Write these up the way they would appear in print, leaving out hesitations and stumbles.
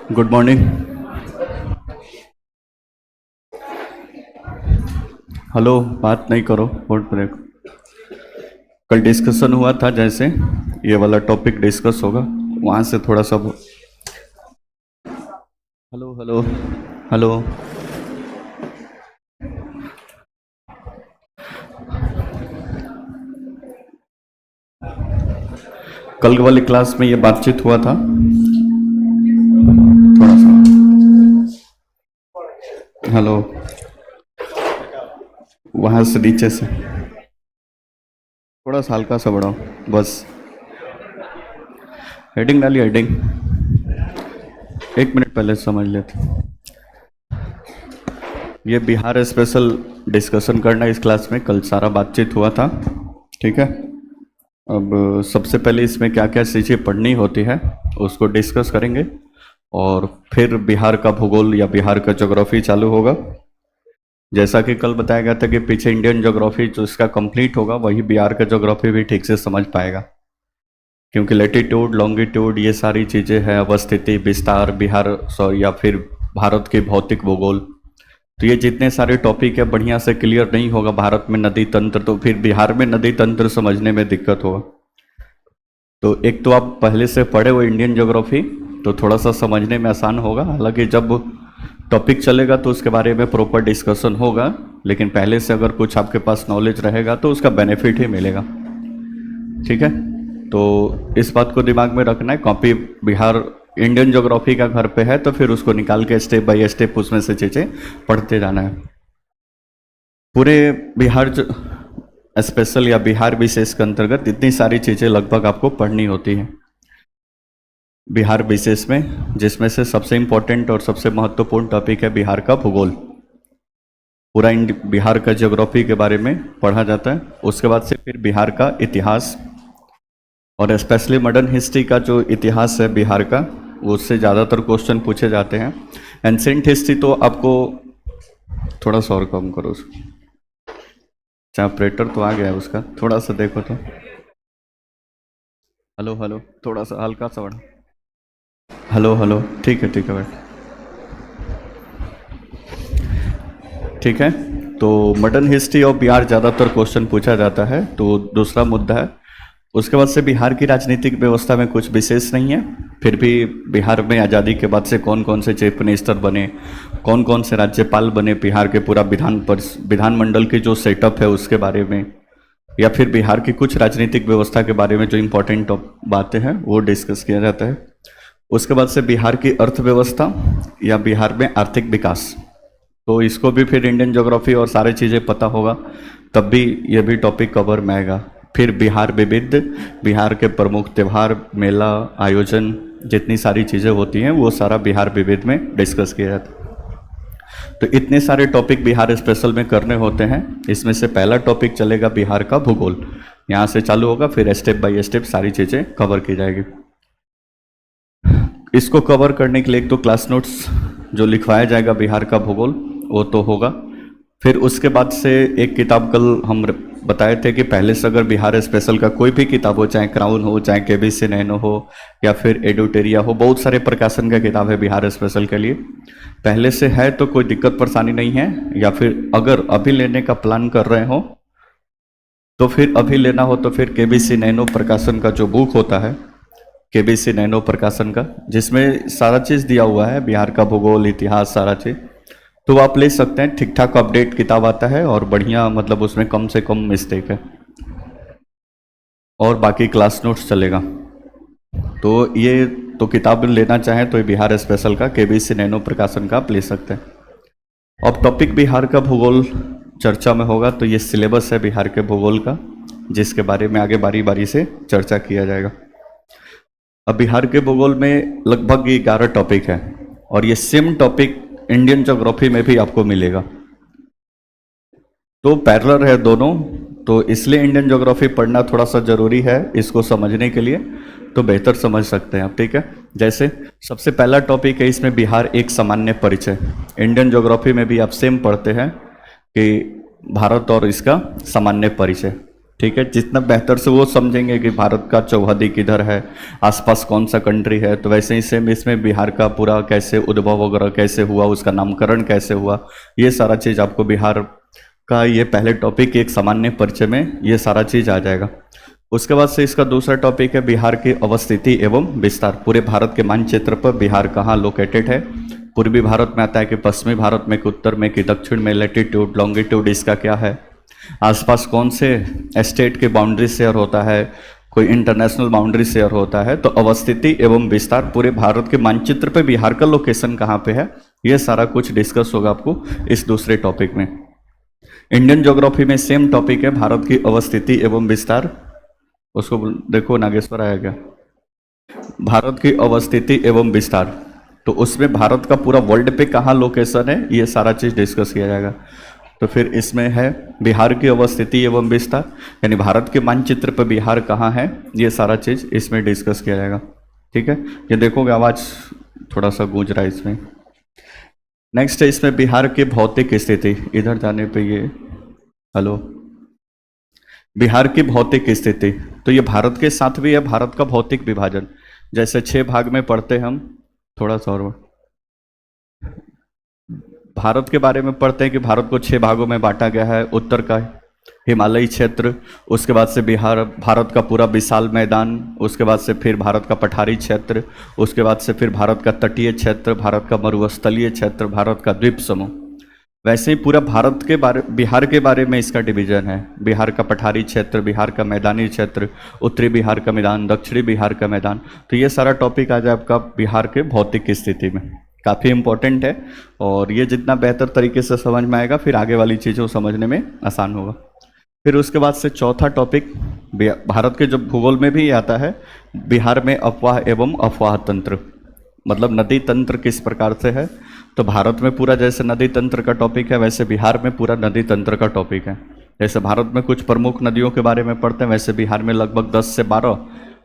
Good morning. Hello, बात नहीं करो, होल्ड पर रखो। कल डिस्कशन हुआ था, जैसे ये वाला टॉपिक डिस्कस होगा, वहाँ से थोड़ा सा हेलो हेलो हेलो। कल वाली क्लास में ये बातचीत हुआ था, थोड़ा सा हेलो, वहाँ से नीचे से थोड़ा सा हल्का सा बढ़ाओ, बस। हेडिंग डालिए, हेडिंग। एक मिनट पहले समझ लेते। ये बिहार स्पेशल डिस्कशन करना इस क्लास में, कल सारा बातचीत हुआ था, ठीक है। अब सबसे पहले इसमें क्या क्या चीज़ें पढ़नी होती है उसको डिस्कस करेंगे, और फिर बिहार का भूगोल या बिहार का ज्योग्राफी चालू होगा। जैसा कि कल बताया गया था कि पीछे इंडियन ज्योग्राफी जो इसका कंप्लीट होगा, वही बिहार का ज्योग्राफी भी ठीक से समझ पाएगा, क्योंकि लेटीट्यूड लॉन्गिट्यूड ये सारी चीज़ें हैं, अवस्थिति विस्तार बिहार या फिर भारत की भौतिक भूगोल, तो ये जितने सारे टॉपिक है बढ़िया से क्लियर नहीं होगा भारत में नदी तंत्र, तो फिर बिहार में नदी तंत्र समझने में दिक्कत होगा। तो एक तो आप पहले से पढ़े हो इंडियन ज्योग्राफी, तो थोड़ा सा समझने में आसान होगा। हालांकि जब टॉपिक चलेगा तो उसके बारे में प्रॉपर डिस्कशन होगा, लेकिन पहले से अगर कुछ आपके पास नॉलेज रहेगा तो उसका बेनिफिट ही मिलेगा, ठीक है। तो इस बात को दिमाग में रखना है। कॉपी बिहार इंडियन ज्योग्राफी का घर पे है, तो फिर उसको निकाल के स्टेप बाय स्टेप उसमें से चीज़ें पढ़ते जाना है। पूरे बिहार स्पेशल या बिहार विशेष के अंतर्गत इतनी सारी चीज़ें लगभग आपको पढ़नी होती हैं बिहार विशेष में, जिसमें से सबसे इम्पोर्टेंट और सबसे महत्वपूर्ण टॉपिक है बिहार का भूगोल। पूरा बिहार का ज्योग्राफी के बारे में पढ़ा जाता है। उसके बाद से फिर बिहार का इतिहास, और स्पेशली मॉडर्न हिस्ट्री का जो इतिहास है बिहार का, उससे ज़्यादातर क्वेश्चन पूछे जाते हैं। एंसेंट हिस्ट्री तो आपको थोड़ा सा और कम करो, ऑपरेटर तो आ गया है उसका, थोड़ा सा देखो तो। हेलो हेलो, थोड़ा सा हल्का सा बढ़ा। हेलो हेलो, ठीक है ठीक है बैठ, ठीक है। तो मॉडर्न हिस्ट्री ऑफ बिहार ज़्यादातर क्वेश्चन पूछा जाता है, तो दूसरा मुद्दा है। उसके बाद से बिहार की राजनीतिक व्यवस्था में कुछ विशेष नहीं है, फिर भी बिहार में आज़ादी के बाद से कौन कौन से चीफ मिनिस्टर बने, कौन कौन से राज्यपाल बने, बिहार के पूरा विधानमंडल की जो सेटअप है उसके बारे में, या फिर बिहार की कुछ राजनीतिक व्यवस्था के बारे में जो इम्पोर्टेंट बातें हैं वो डिस्कस किया जाता है। उसके बाद से बिहार की अर्थव्यवस्था या बिहार में आर्थिक विकास, तो इसको भी फिर इंडियन ज्योग्राफी और सारी चीज़ें पता होगा, तब भी ये भी टॉपिक कवर में आएगा। फिर बिहार विविध, बिहार के प्रमुख त्यौहार मेला आयोजन जितनी सारी चीज़ें होती हैं वो सारा बिहार विविध में डिस्कस किया जाता है। तो इतने सारे टॉपिक बिहार स्पेशल में करने होते हैं। इसमें से पहला टॉपिक चलेगा बिहार का भूगोल, यहाँ से चालू होगा, फिर स्टेप बाय स्टेप सारी चीज़ें कवर की जाएगी। इसको कवर करने के लिए एक तो क्लास नोट्स जो लिखवाया जाएगा बिहार का भूगोल वो तो होगा। फिर उसके बाद से एक किताब कल हम बताए थे कि पहले से अगर बिहार स्पेशल का कोई भी किताब हो, चाहे क्राउन हो, चाहे केबीसी नैनो हो, या फिर एडुटेरिया हो, बहुत सारे प्रकाशन का किताब है बिहार स्पेशल के लिए, पहले से है तो कोई दिक्कत परेशानी नहीं है। या फिर अगर अभी लेने का प्लान कर रहे हो तो फिर अभी लेना हो तो फिर केबीसी नैनो प्रकाशन का जो बुक होता है, केबीसी नैनो प्रकाशन का, जिसमें सारा चीज़ दिया हुआ है, बिहार का भूगोल इतिहास सारा चीज़, तो आप ले सकते हैं। ठीक ठाक अपडेट किताब आता है और बढ़िया, मतलब उसमें कम से कम मिस्टेक है, और बाकी क्लास नोट्स चलेगा। तो ये तो किताब लेना चाहें तो ये बिहार स्पेशल का केबीसी नैनो प्रकाशन का आप ले सकते हैं। अब टॉपिक बिहार का भूगोल चर्चा में होगा, तो ये सिलेबस है बिहार के भूगोल का, जिसके बारे में आगे बारी बारी से चर्चा किया जाएगा। अब बिहार के भूगोल में लगभग 11 टॉपिक है, और ये सेम टॉपिक इंडियन ज्योग्राफी में भी आपको मिलेगा, तो पैरेलल है दोनों, तो इसलिए इंडियन ज्योग्राफी पढ़ना थोड़ा सा जरूरी है इसको समझने के लिए, तो बेहतर समझ सकते हैं आप, ठीक है। जैसे सबसे पहला टॉपिक है इसमें बिहार एक सामान्य परिचय। इंडियन ज्योग्राफी में भी आप सेम पढ़ते हैं कि भारत और इसका सामान्य परिचय, ठीक है, जितना बेहतर से वो समझेंगे कि भारत का चौहदी किधर है, आसपास कौन सा कंट्री है, तो वैसे ही सेम इसमें बिहार का पूरा कैसे उद्भव वगैरह कैसे हुआ, उसका नामकरण कैसे हुआ, ये सारा चीज़ आपको बिहार का ये पहले टॉपिक एक सामान्य परिचय में ये सारा चीज़ आ जाएगा। उसके बाद से इसका दूसरा टॉपिक है बिहार की अवस्थिति एवं विस्तार। पूरे भारत के मानचित्र पर बिहार कहाँ लोकेटेड है, पूर्वी भारत में आता है कि पश्चिमी भारत में कि उत्तर में कि दक्षिण में, लैटिट्यूड लॉन्गिट्यूड इसका क्या है, आसपास कौन से स्टेट के बाउंड्री शेयर होता है, कोई इंटरनेशनल बाउंड्री शेयर होता है, तो अवस्थिति एवं विस्तार पूरे भारत के मानचित्र पे बिहार का लोकेशन कहाँ पे है, ये सारा कुछ डिस्कस होगा आपको इस दूसरे टॉपिक में। इंडियन ज्योग्राफी में सेम टॉपिक है भारत की अवस्थिति एवं विस्तार, उसको देखो नागेश्वर आया क्या, भारत की अवस्थिति एवं विस्तार, तो उसमें भारत का पूरा वर्ल्ड पे कहाँ लोकेशन है ये सारा चीज़ डिस्कस किया जाएगा। तो फिर इसमें है बिहार की अवस्थिति एवं विस्तार, यानी भारत के मानचित्र पर बिहार कहाँ है, ये सारा चीज़ इसमें डिस्कस किया जाएगा। ठीक है, ये देखोगे आवाज़ थोड़ा सा गूंज रहा है इसमें। नेक्स्ट है इसमें बिहार की भौतिक स्थिति, इधर जाने पे ये हेलो, बिहार की भौतिक स्थिति, तो ये भारत के साथ भी है भारत का भौतिक विभाजन, जैसे 6 भाग में पढ़ते हम, थोड़ा सा और भारत के बारे में पढ़ते हैं कि भारत को 6 भागों में बांटा गया है। उत्तर का हिमालयी क्षेत्र, उसके बाद से बिहार भारत का पूरा विशाल मैदान, उसके बाद से फिर भारत का पठारी क्षेत्र, उसके बाद से फिर भारत का तटीय क्षेत्र, भारत का मरुस्थलीय क्षेत्र, भारत का द्वीप समूह। वैसे ही पूरा भारत के बारे बिहार के बारे में इसका डिवीजन है, बिहार का पठारी क्षेत्र, बिहार का मैदानी क्षेत्र, उत्तरी बिहार का मैदान, दक्षिणी बिहार का मैदान, तो ये सारा टॉपिक आ जाए आपका बिहार के भौतिक स्थिति में, काफ़ी इंपॉर्टेंट है। और ये जितना बेहतर तरीके से समझ में आएगा फिर आगे वाली चीज़ों समझने में आसान होगा। फिर उसके बाद से चौथा टॉपिक भारत के जो भूगोल में भी आता है, बिहार में अफवाह एवं अफवाह तंत्र, मतलब नदी तंत्र किस प्रकार से है। तो भारत में पूरा जैसे नदी तंत्र का टॉपिक है वैसे बिहार में पूरा नदी तंत्र का टॉपिक है। जैसे भारत में कुछ प्रमुख नदियों के बारे में पढ़ते हैं, वैसे बिहार में लगभग 10 से 12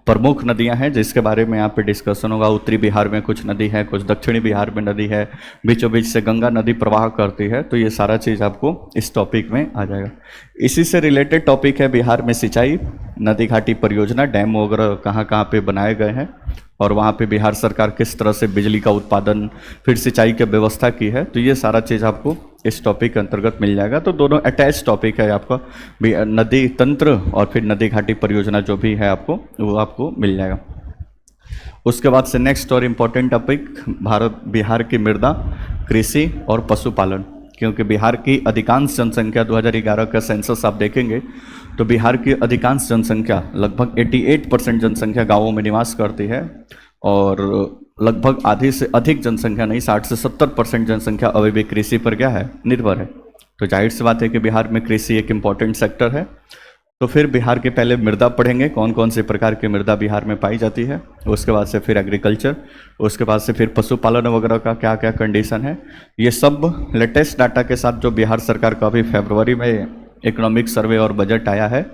प्रमुख नदियां हैं जिसके बारे में यहाँ पे डिस्कशन होगा। उत्तरी बिहार में कुछ नदी है, कुछ दक्षिणी बिहार में नदी है, बीचों बीच से गंगा नदी प्रवाह करती है, तो ये सारा चीज़ आपको इस टॉपिक में आ जाएगा। इसी से रिलेटेड टॉपिक है बिहार में सिंचाई, नदी घाटी परियोजना, डैम वगैरह कहाँ कहाँ पे बनाए गए हैं और वहाँ पे बिहार सरकार किस तरह से बिजली का उत्पादन फिर सिंचाई की व्यवस्था की है, तो ये सारा चीज़ आपको इस टॉपिक के अंतर्गत मिल जाएगा। तो दोनों अटैच टॉपिक है आपका, नदी तंत्र और फिर नदी घाटी परियोजना जो भी है आपको वो आपको मिल जाएगा। उसके बाद से नेक्स्ट और इम्पोर्टेंट टॉपिक बिहार की मृदा, कृषि और पशुपालन, क्योंकि बिहार की अधिकांश जनसंख्या 2011 का सेंसस आप देखेंगे तो बिहार की अधिकांश जनसंख्या लगभग 88% जनसंख्या गांवों में निवास करती है और लगभग आधी से अधिक जनसंख्या नहीं 60 से 70% जनसंख्या अभी भी कृषि पर क्या है, निर्भर है। तो जाहिर सी बात है कि बिहार में कृषि एक इम्पॉर्टेंट सेक्टर है। तो फिर बिहार के पहले मृदा पढ़ेंगे, कौन कौन से प्रकार की मृदा बिहार में पाई जाती है, उसके बाद से फिर एग्रीकल्चर, उसके बाद से फिर पशुपालन वगैरह का क्या क्या कंडीशन है, ये सब लेटेस्ट डाटा के साथ जो बिहार सरकार का अभी फरवरी में इकोनॉमिक सर्वे और बजट आया है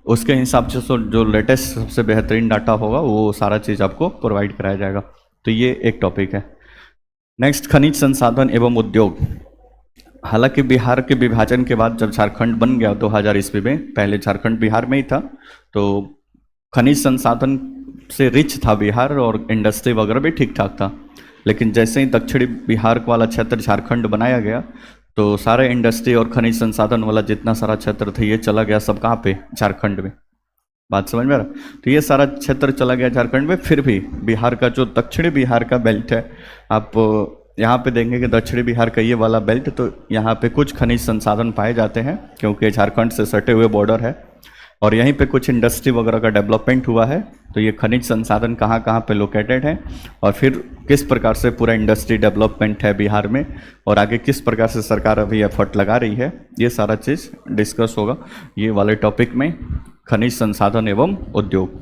उसके हिसाब से जो लेटेस्ट सबसे बेहतरीन डाटा होगा वो सारा चीज़ आपको प्रोवाइड कराया जाएगा। तो ये एक टॉपिक है। नेक्स्ट खनिज संसाधन एवं उद्योग। हालांकि बिहार के विभाजन के बाद जब झारखंड बन गया 2000 ईस्वी में, पहले झारखंड बिहार में ही था, तो खनिज संसाधन से रिच था बिहार और इंडस्ट्री वगैरह भी ठीक ठाक था। लेकिन जैसे ही दक्षिणी बिहार वाला क्षेत्र झारखंड बनाया गया तो सारे इंडस्ट्री और खनिज संसाधन वाला जितना सारा क्षेत्र था ये चला गया सब कहाँ पे, झारखंड में। बात समझ में आ रहा? तो ये सारा क्षेत्र चला गया झारखंड में। फिर भी बिहार का जो दक्षिणी बिहार का बेल्ट है, आप यहाँ पे देखेंगे कि दक्षिणी बिहार का ये वाला बेल्ट, तो यहाँ पे कुछ खनिज संसाधन पाए जाते हैं क्योंकि झारखंड से सटे हुए बॉर्डर है और यहीं पे कुछ इंडस्ट्री वगैरह का डेवलपमेंट हुआ है। तो ये खनिज संसाधन कहाँ कहाँ पे लोकेटेड है और फिर किस प्रकार से पूरा इंडस्ट्री डेवलपमेंट है बिहार में और आगे किस प्रकार से सरकार अभी एफर्ट लगा रही है, ये सारा चीज़ डिस्कस होगा ये वाले टॉपिक में, खनिज संसाधन एवं उद्योग।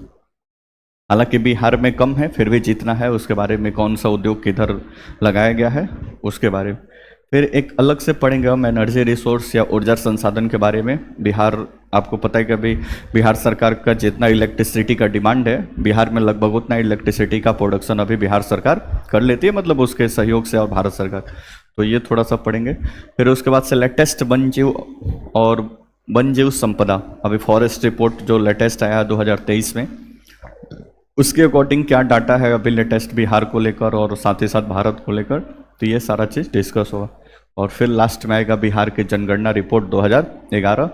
हालांकि बिहार में कम है, फिर भी जितना है उसके बारे में, कौन सा उद्योग किधर लगाया गया है उसके बारे में। फिर एक अलग से पढ़ेंगे हम एनर्जी रिसोर्स या ऊर्जा संसाधन के बारे में। बिहार आपको पता है कि अभी बिहार सरकार का जितना इलेक्ट्रिसिटी का डिमांड है, बिहार में लगभग उतना इलेक्ट्रिसिटी का प्रोडक्शन अभी बिहार सरकार कर लेती है, मतलब उसके सहयोग से और भारत सरकार। तो ये थोड़ा सा पढ़ेंगे। फिर उसके बाद से लेटेस्ट वन्यजीव और वन जीव संपदा, अभी फॉरेस्ट रिपोर्ट जो लेटेस्ट आया 2023 में, उसके अकॉर्डिंग क्या डाटा है अभी लेटेस्ट बिहार को लेकर और साथ ही साथ भारत को लेकर, तो ये सारा चीज़ डिस्कस होगा। और फिर लास्ट में आएगा बिहार की जनगणना रिपोर्ट 2011,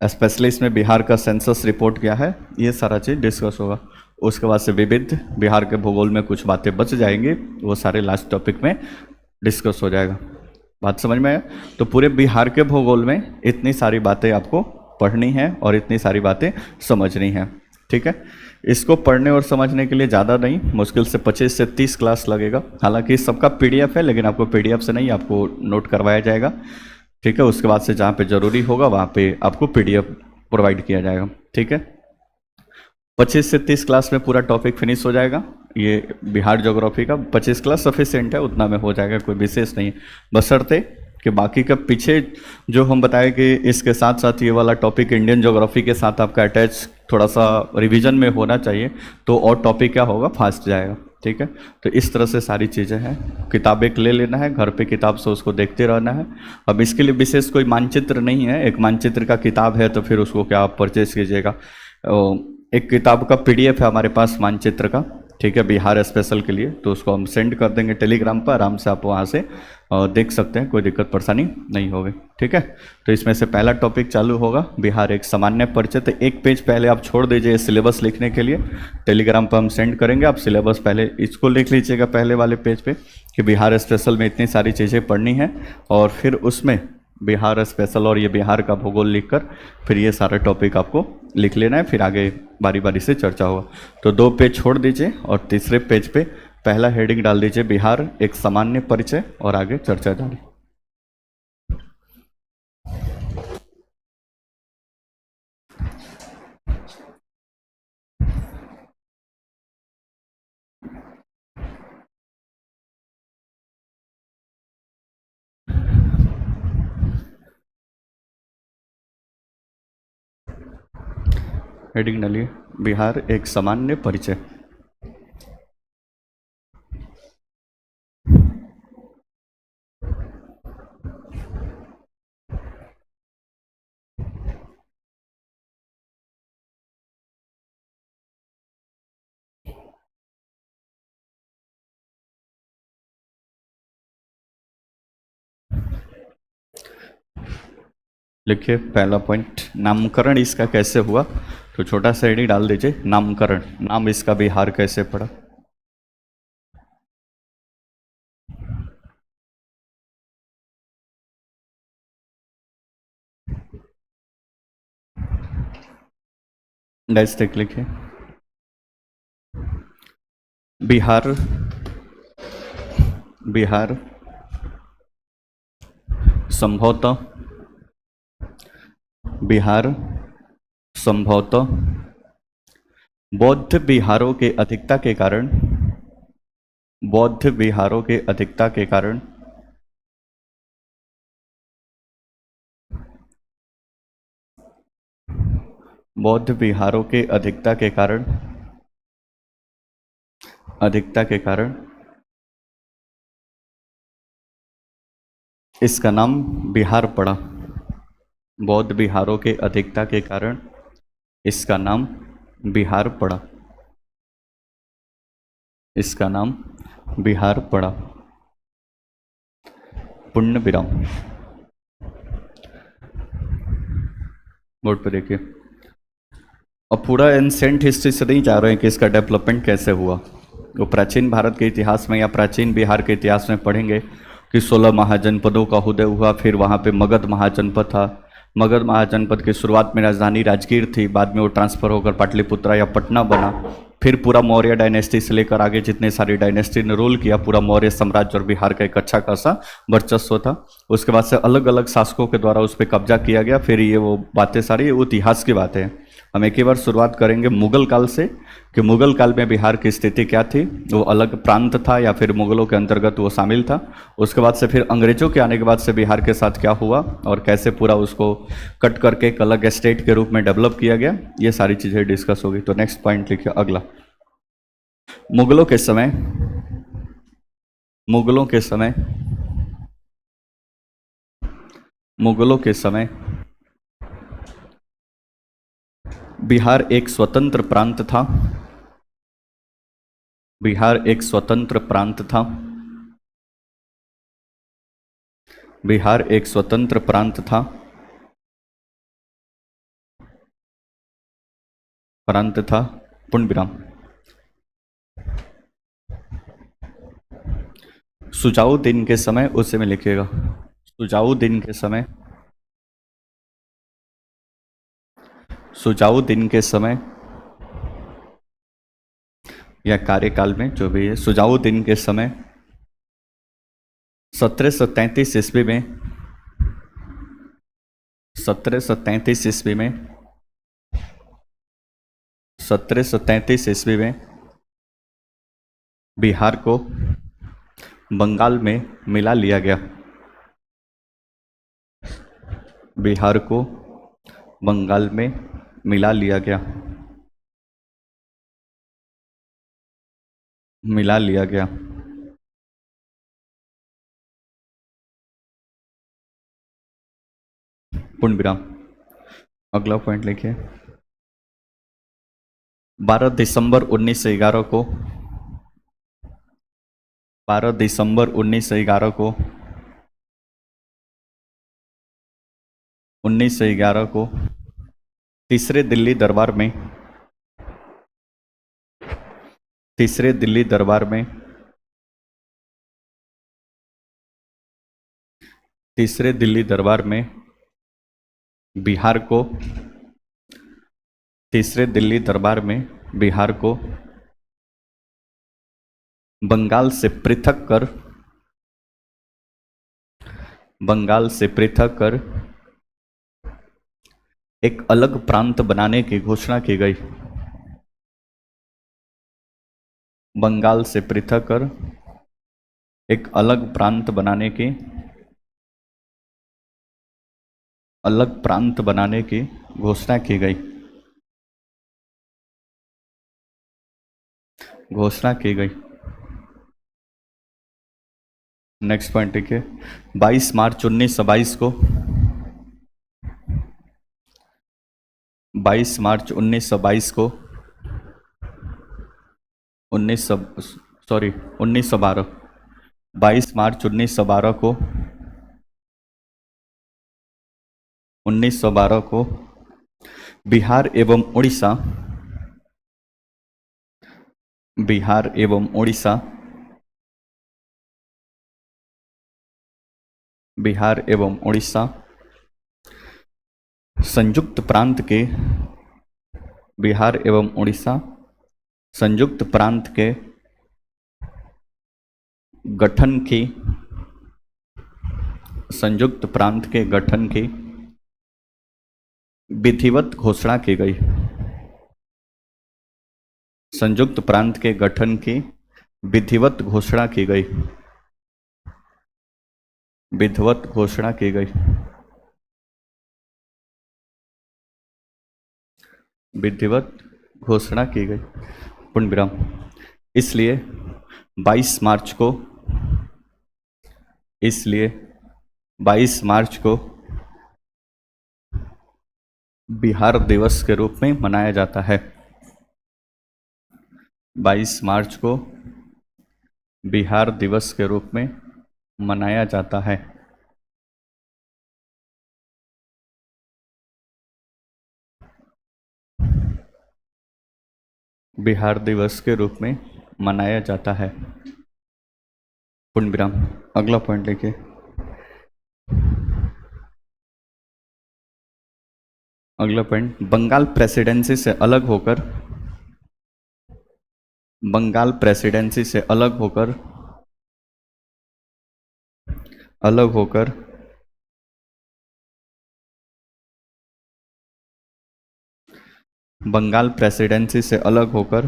स्पेशली इसमें बिहार का सेंसस रिपोर्ट क्या है, ये सारा चीज़ डिस्कस होगा। उसके बाद से विविध बिहार के भूगोल में कुछ बातें बच जाएंगी, वो सारे लास्ट टॉपिक में डिस्कस हो जाएगा। बात समझ में आया? तो पूरे बिहार के भूगोल में इतनी सारी बातें आपको पढ़नी है और इतनी सारी बातें समझनी है, ठीक है। इसको पढ़ने और समझने के लिए ज़्यादा नहीं, मुश्किल से 25 से 30 क्लास लगेगा। हालांकि सबका पीडीएफ है, लेकिन आपको पीडीएफ से नहीं, आपको नोट करवाया जाएगा, ठीक है। उसके बाद से जहाँ पे ज़रूरी होगा वहाँ पे आपको पीडीएफ प्रोवाइड किया जाएगा, ठीक है। 25 से 30 क्लास में पूरा टॉपिक फिनिश हो जाएगा। ये बिहार ज्योग्राफी का 25 क्लास सफिशिएंट है, उतना में हो जाएगा, कोई विशेष नहीं है। बशर्ते कि बाकी का पीछे जो हम बताए कि इसके साथ साथ ये वाला टॉपिक इंडियन ज्योग्राफी के साथ आपका अटैच थोड़ा सा रिवीजन में होना चाहिए, तो और टॉपिक क्या होगा, फास्ट जाएगा, ठीक है। तो इस तरह से सारी चीज़ें हैं। किताब एक ले लेना है, घर पे किताब से उसको देखते रहना है। अब इसके लिए विशेष कोई मानचित्र नहीं है, एक मानचित्र का किताब है तो फिर उसको क्या आप परचेज कीजिएगा। एक किताब का पीडीएफ है हमारे पास मानचित्र का, ठीक है, बिहार स्पेशल के लिए, तो उसको हम सेंड कर देंगे टेलीग्राम पर, आराम से आप वहाँ से देख सकते हैं, कोई दिक्कत परेशानी नहीं होगी, ठीक है। तो इसमें से पहला टॉपिक चालू होगा बिहार एक सामान्य परिचय। तो एक पेज पहले आप छोड़ दीजिए सिलेबस लिखने के लिए, टेलीग्राम पर हम सेंड करेंगे, आप सिलेबस पहले इसको लिख लीजिएगा पहले वाले पेज पे कि बिहार स्पेशल में इतनी सारी चीज़ें पढ़नी है, और फिर उसमें बिहार स्पेशल और ये बिहार का भूगोल लिखकर फिर ये सारा टॉपिक आपको लिख लेना है, फिर आगे बारी बारी से चर्चा होगा। तो 2 पेज छोड़ दीजिए और तीसरे पेज पे पहला हेडिंग डाल दीजिए बिहार एक सामान्य परिचय, और आगे चर्चा जारी। हेडिंग डालिए बिहार एक सामान्य परिचय। लिखिए पहला पॉइंट, नामकरण इसका कैसे हुआ, तो छोटा सा हेडिंग डाल दीजिए नामकरण, नाम इसका बिहार कैसे पड़ा। डैश टेक लिखिए। बिहार, बिहार संभवतः, बिहार संभवतः बौद्ध बिहारों के अधिकता के कारण, बौद्ध बिहारों के अधिकता के कारण बौद्ध बिहारों के अधिकता के कारण, अधिकता के कारण इसका नाम बिहार पड़ा। बौद्ध बिहारों के अधिकता के कारण इसका नाम बिहार पड़ा, इसका नाम बिहार पड़ा। पूर्ण विराम। बोर्ड पर देखिए। अब पूरा एंसेंट हिस्ट्री से नहीं जा रहे हैं कि इसका डेवलपमेंट कैसे हुआ, वो प्राचीन भारत के इतिहास में या प्राचीन बिहार के इतिहास में पढ़ेंगे कि 16 महाजनपदों का उदय हुआ, फिर वहाँ पे मगध महाजनपद था। मगध महाजनपद की शुरुआत में राजधानी राजगीर थी, बाद में वो ट्रांसफर होकर पाटलिपुत्रा या पटना बना। फिर पूरा मौर्य डायनेस्टी से लेकर आगे जितने सारी डायनेस्टी ने रूल किया, पूरा मौर्य साम्राज्य और बिहार का एक अच्छा खासा वर्चस्व था। उसके बाद से अलग अलग शासकों के द्वारा उस पर कब्जा किया गया। फिर ये वो बातें सारी वो इतिहास की बातें हैं। हम एक ही बार शुरुआत करेंगे मुगल काल से कि मुगल काल में बिहार की स्थिति क्या थी, वो अलग प्रांत था या फिर मुगलों के अंतर्गत वो शामिल था। उसके बाद से फिर अंग्रेजों के आने के बाद से बिहार के साथ क्या हुआ और कैसे पूरा उसको कट करके एक अलग स्टेट के रूप में डेवलप किया गया, ये सारी चीज़ें डिस्कस होगी। तो नेक्स्ट पॉइंट लिखिए अगला। मुगलों के समय, मुगलों के समय, मुगलों के समय बिहार एक स्वतंत्र प्रांत था। बिहार एक स्वतंत्र प्रांत था। बिहार एक स्वतंत्र प्रांत था। प्रांत था, पूर्ण विराम। सुजाऊ दिन के समय उसे में लिखिएगा। सुजाऊ दिन के समय, सुजाऊ दिन के समय या कार्यकाल में जो भी है, सुजाऊ दिन के समय 1733 ईस्वी में, 1733 ईस्वी में, 1733 ईस्वी में बिहार को बंगाल में मिला लिया गया। बिहार को बंगाल में मिला लिया गया। मिला लिया गया। पूर्ण विराम। अगला पॉइंट लिखिए। 12 दिसंबर 1911 को, 12 दिसंबर 1911 को, 1911 को तीसरे दिल्ली दरबार में, तीसरे दिल्ली दरबार में, तीसरे दिल्ली दरबार में बिहार को, तीसरे दिल्ली दरबार में बिहार को बंगाल से पृथक कर, बंगाल से पृथक कर एक अलग प्रांत बनाने की घोषणा की गई। बंगाल से पृथक कर एक अलग प्रांत बनाने की, अलग प्रांत बनाने की घोषणा की गई। घोषणा की गई। नेक्स्ट पॉइंट देखिए। 22 मार्च 1922 को, 22 मार्च 1922 को, 1912, 22 मार्च 1912 को, 1912 को बिहार एवं उड़ीसा, बिहार एवं उड़ीसा, बिहार एवं उड़ीसा संयुक्त प्रांत के, बिहार एवं उड़ीसा संयुक्त प्रांत के गठन की, संयुक्त प्रांत के गठन की विधिवत घोषणा की गई। संयुक्त प्रांत के गठन की विधिवत घोषणा की गई। विधिवत घोषणा की गई। विधिवत घोषणा की गई। पूर्ण विराम। इसलिए 22 मार्च को, इसलिए 22 मार्च को बिहार दिवस के रूप में मनाया जाता है। 22 मार्च को बिहार दिवस के रूप में मनाया जाता है। बिहार दिवस के रूप में मनाया जाता है। पूर्ण विराम। अगला पॉइंट लिखिए। अगला पॉइंट, बंगाल प्रेसिडेंसी से अलग होकर, बंगाल प्रेसिडेंसी से अलग होकर, अलग होकर बंगाल प्रेसिडेंसी से अलग होकर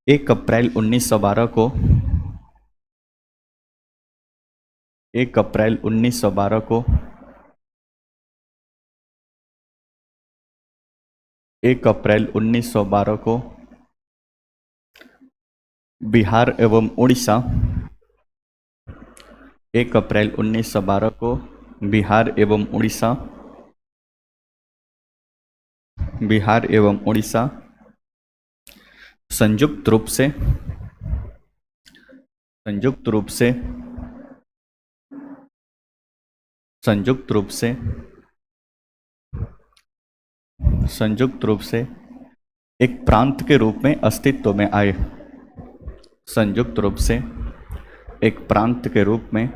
1 अप्रैल 1912 को, 1 अप्रैल 1912 को, 1 अप्रैल 1912 को बिहार एवं उड़ीसा, 1 अप्रैल 1912 को बिहार एवं उड़ीसा बिहार एवं उड़ीसा संयुक्त रूप से संयुक्त रूप से संयुक्त रूप से संयुक्त रूप से एक प्रांत के रूप में अस्तित्व में आए। संयुक्त रूप से एक प्रांत के रूप में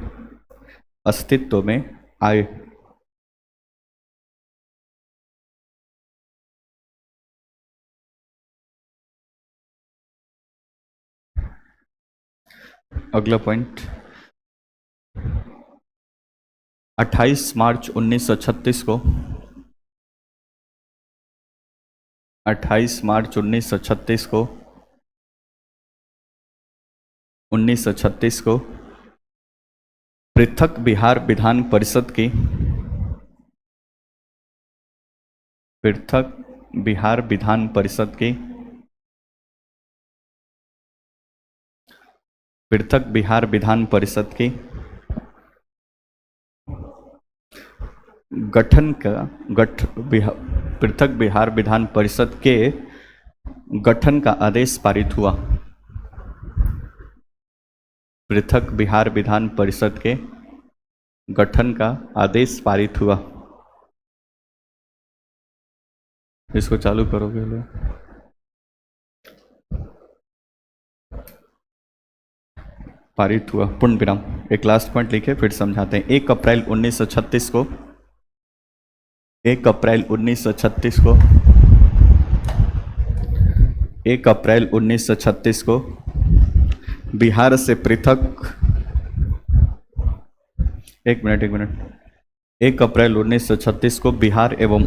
अस्तित्व में आए। अगला पॉइंट 28 मार्च 1936 को 28 मार्च 1936 को 1936 को पृथक बिहार विधान परिषद की पृथक बिहार विधान परिषद की पृथक बिहार विधान परिषद की गठन का पृथक बिहार विधान परिषद के गठन का आदेश पारित हुआ। पृथक बिहार विधान परिषद के गठन का आदेश पारित हुआ। इसको चालू करोगे लो। पारित हुआ पूर्ण विराम। एक लास्ट पॉइंट लिखे फिर समझाते हैं। 1 अप्रैल 1936 को 1 अप्रैल 1936 को 1 अप्रैल 1936 को बिहार से पृथक 1 मिनट 1 अप्रैल 1936 को बिहार एवं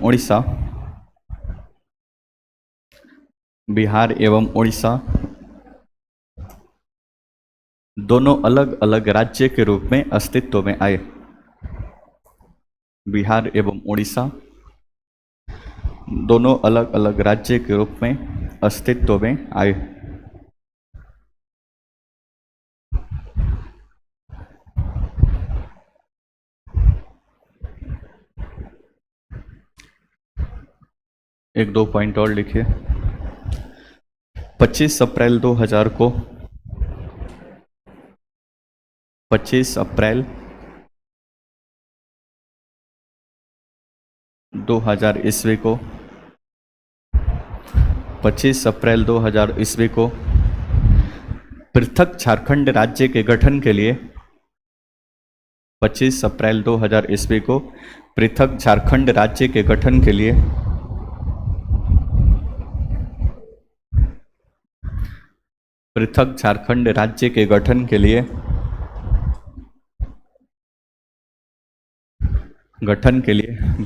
उड़ीसा दोनों अलग अलग राज्य के रूप में अस्तित्व में आए। बिहार एवं उड़ीसा दोनों अलग अलग राज्य के रूप में अस्तित्व में आए। एक दो पॉइंट और लिखिए। 25 अप्रैल 2000 को 25 अप्रैल 2000 ईस्वी को 25 अप्रैल 2000 ईस्वी को पृथक झारखंड राज्य के गठन के लिए 25 अप्रैल 2000 ईस्वी को पृथक झारखंड राज्य के गठन के लिए पृथक झारखंड राज्य के गठन के लिए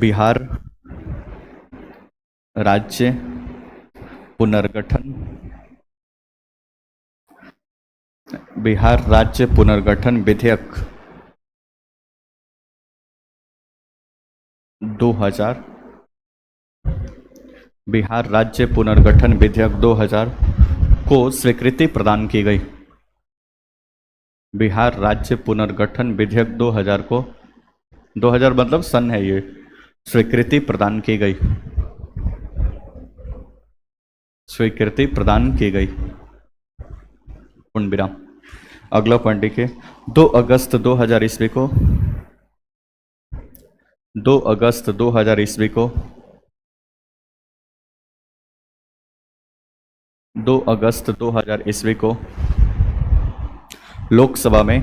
बिहार राज्य पुनर्गठन विधेयक 2000 बिहार राज्य पुनर्गठन विधेयक 2000 को स्वीकृति प्रदान की गई। बिहार राज्य पुनर्गठन विधेयक 2000 को 2000 मतलब सन है ये, स्वीकृति प्रदान की गई। स्वीकृति प्रदान की गई पूर्ण विराम। अगला पॉइंट देखिए। 2 अगस्त 2000 ईस्वी को 2 अगस्त 2000 ईस्वी को 2 अगस्त 2000 ईस्वी को लोकसभा में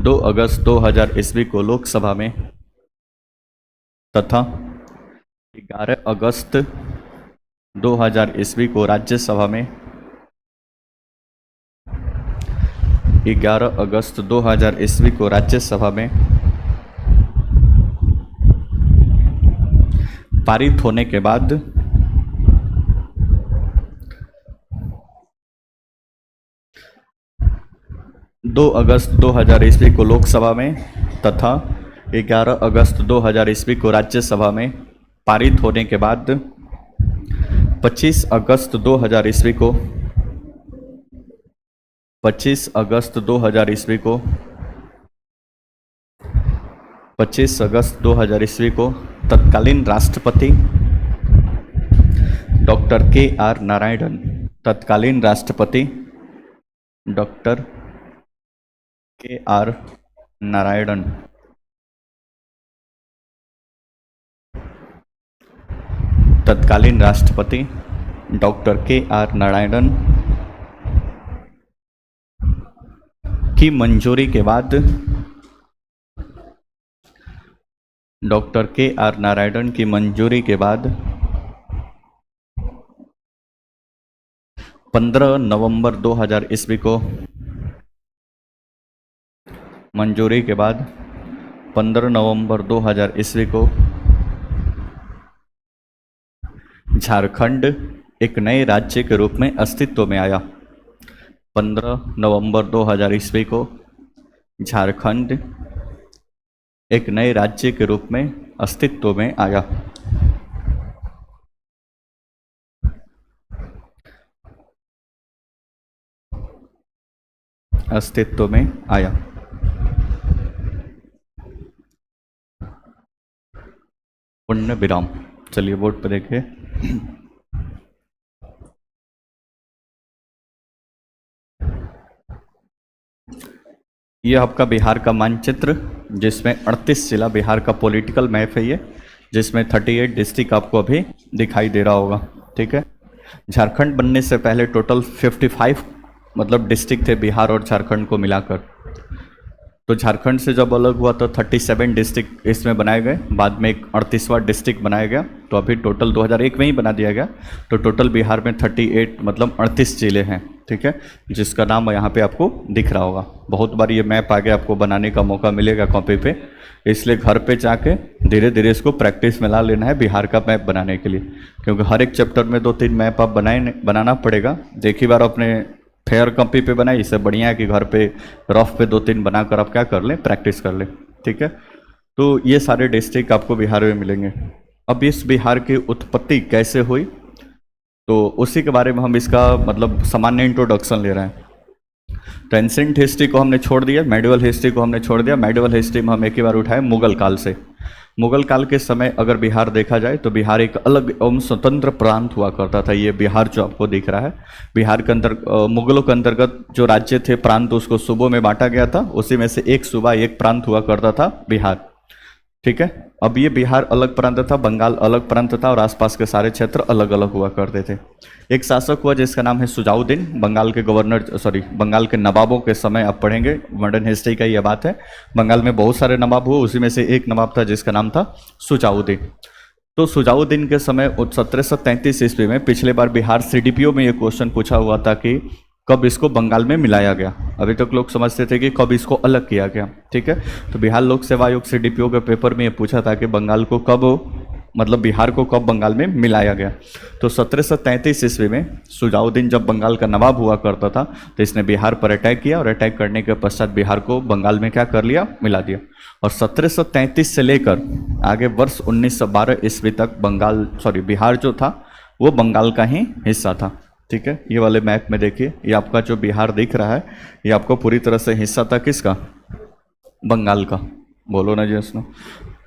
2 अगस्त 2000 ईस्वी को लोकसभा में तथा 11 अगस्त 2000 ईस्वी को राज्यसभा में 11 अगस्त 2000 ईस्वी को राज्यसभा में पारित होने के बाद 2 अगस्त 2000 ईस्वी को लोकसभा में तथा 11 अगस्त 2000 ईस्वी को राज्यसभा में पारित होने के बाद 25 अगस्त 2000 ईस्वी को 25 अगस्त 2000 ईस्वी को 25 अगस्त 2000 ईस्वी को तत्कालीन राष्ट्रपति डॉक्टर के आर नारायणन, तत्कालीन राष्ट्रपति डॉक्टर के आर नारायणन तत्कालीन राष्ट्रपति डॉक्टर के आर नारायणन की मंजूरी के बाद डॉक्टर के आर नारायणन की मंजूरी के बाद 15 नवंबर 2000 ईस्वी को मंजूरी के बाद 15 नवंबर 2000 ईस्वी को झारखंड एक नए राज्य के रूप में अस्तित्व में आया। 15 नवंबर 2000 ईस्वी को झारखंड एक नए राज्य के रूप में अस्तित्व में आया। अस्तित्व में आया। पुण्य विराम। चलिए बोर्ड पर देखिए। ये आपका बिहार का मानचित्र, जिसमें 38 जिला बिहार का पॉलिटिकल मैप है ये, जिसमें 38 डिस्ट्रिक्ट आपको अभी दिखाई दे रहा होगा। ठीक है। झारखंड बनने से पहले टोटल 55 मतलब डिस्ट्रिक्ट थे बिहार और झारखंड को मिलाकर। तो झारखंड से जब अलग हुआ तो 37 डिस्ट्रिक्ट इसमें बनाए गए, बाद में एक 38वां डिस्ट्रिक्ट बनाया गया। तो अभी टोटल 2001 में ही बना दिया गया। तो टोटल बिहार में 38 मतलब 38 जिले हैं। ठीक है, जिसका नाम यहाँ पे आपको दिख रहा होगा। बहुत बार ये मैप आगे आपको बनाने का मौका मिलेगा कॉपी पे, इसलिए घर पे जाके धीरे धीरे इसको प्रैक्टिस में ला लेना है बिहार का मैप बनाने के लिए, क्योंकि हर एक चैप्टर में 2-3 मैप आप बनाना पड़ेगा। एक ही बार अपने फेयर कॉपी पे बनाए, इससे बढ़िया है कि घर पे रफ पे 2-3 बनाकर आप क्या कर लें, प्रैक्टिस कर लें। ठीक है, तो ये सारे डिस्ट्रिक्ट आपको बिहार में मिलेंगे। अब इस बिहार की उत्पत्ति कैसे हुई, तो उसी के बारे में हम इसका मतलब सामान्य इंट्रोडक्शन ले रहे हैं। तो एंसेंट हिस्ट्री को हमने छोड़ दिया, मेडिवल हिस्ट्री को हमने छोड़ दिया। मेडिवल हिस्ट्री में हम एक ही बार उठाए मुगल काल से। मुगल काल के समय अगर बिहार देखा जाए तो बिहार एक अलग एवं स्वतंत्र प्रांत हुआ करता था। ये बिहार जो आपको दिख रहा है, बिहार के अंदर मुगलों के अंतर्गत जो राज्य थे, प्रांत, उसको सूबों में बांटा गया था। उसी में से एक सूबा, एक प्रांत हुआ करता था बिहार। ठीक है, अब ये बिहार अलग प्रांत था, बंगाल अलग प्रांत था, और आसपास के सारे क्षेत्र अलग अलग हुआ करते थे। एक शासक हुआ जिसका नाम है सुजाउद्दीन, बंगाल के बंगाल के नवाबों के समय आप पढ़ेंगे, मॉडर्न हिस्ट्री का ये बात है। बंगाल में बहुत सारे नवाब हुए, उसी में से एक नवाब था जिसका नाम था सुजाउद्दीन। तो सुजाउद्दीन के समय 1733 ईस्वी में, पिछले बार बिहार सीडीपीओ में ये क्वेश्चन पूछा हुआ था कि कब इसको बंगाल में मिलाया गया। अभी तक लोग समझते थे कि कब इसको अलग किया गया। ठीक है, तो बिहार लोक सेवा आयोग सीडीपीओ के पेपर में ये पूछा था कि बंगाल को कब, मतलब बिहार को कब बंगाल में मिलाया गया। तो 1733 ईस्वी में सुजाउद्दीन जब बंगाल का नवाब हुआ करता था, तो इसने बिहार पर अटैक किया, और अटैक करने के पश्चात बिहार को बंगाल में क्या कर लिया, मिला दिया। और 1733 से लेकर आगे वर्ष 1912 ईस्वी तक बिहार जो था वो बंगाल का ही हिस्सा था। ठीक है, ये वाले मैप में देखिए, ये आपका जो बिहार दिख रहा है, ये आपको पूरी तरह से हिस्सा था किसका, बंगाल का। बोलो ना जी उसने।